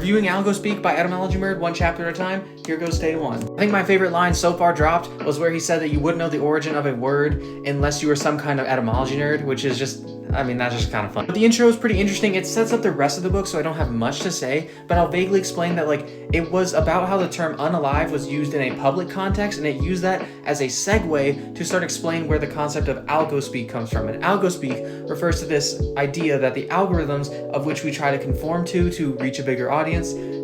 Reviewing Algospeak by Etymology Nerd, one chapter at a time, here goes day one. I think my favorite line so far dropped was where he said that you wouldn't know the origin of a word unless you were some kind of etymology nerd, which is just, I mean, that's just kind of fun. But the intro is pretty interesting. It sets up the rest of the book, so I don't have much to say, but I'll vaguely explain that, like, it was about how the term unalive was used in a public context, and it used that as a segue to start explaining where the concept of algospeak comes from. And algospeak refers to this idea that the algorithms of which we try to conform to reach a bigger audience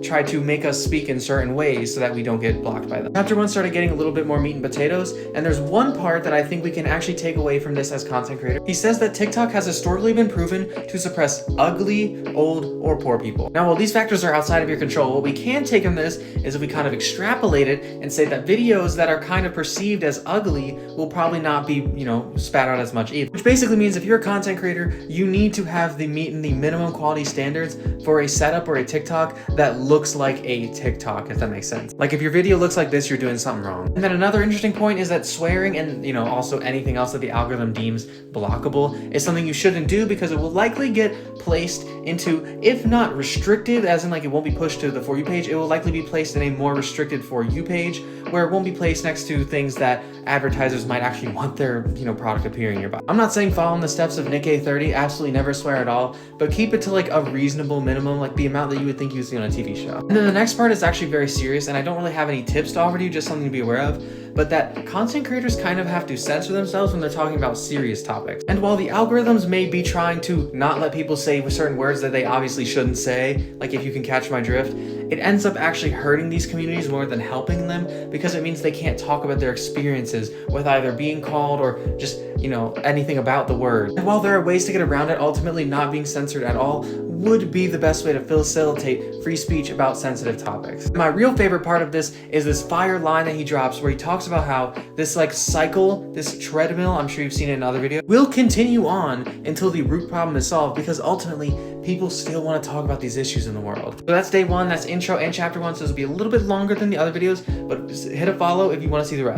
try to make us speak in certain ways so that we don't get blocked by them. Chapter 1 started getting a little bit more meat and potatoes, and there's one part that I think we can actually take away from this as content creators. He says that TikTok has historically been proven to suppress ugly, old, or poor people. Now, while these factors are outside of your control, what we can take from this is if we kind of extrapolate it and say that videos that are kind of perceived as ugly will probably not be, spat out as much either. Which basically means if you're a content creator, you need to have the minimum quality standards for a setup or a TikTok that looks like a TikTok, if that makes sense. Like if your video looks like this, you're doing something wrong. And then another interesting point is that swearing and, also anything else that the algorithm deems blockable is something you shouldn't do because it will likely get placed into, if not restricted, as in like it won't be pushed to the For You page, it will likely be placed in a more restricted For You page where it won't be placed next to things that advertisers might actually want their, product appearing nearby. I'm not saying follow in the steps of Nick A30, absolutely never swear at all, but keep it to like a reasonable minimum, like the amount that you would think you would see on a TV show. And then the next part is actually very serious, and I don't really have any tips to offer to you, just something to be aware of, but that content creators kind of have to censor themselves when they're talking about serious topics. And while the algorithms may be trying to not let people say certain words that they obviously shouldn't say, like if you can catch my drift, it ends up actually hurting these communities more than helping them because it means they can't talk about their experiences with either being called or just, anything about the word. And while there are ways to get around it, ultimately not being censored at all would be the best way to facilitate free speech about sensitive topics. My real favorite part of this is this fire line that he drops where he talks about how this cycle, this treadmill, I'm sure you've seen it in other videos, will continue on until the root problem is solved because ultimately people still want to talk about these issues in the world. So that's day one, that's intro and chapter 1, so this will be a little bit longer than the other videos, but hit a follow if you want to see the rest.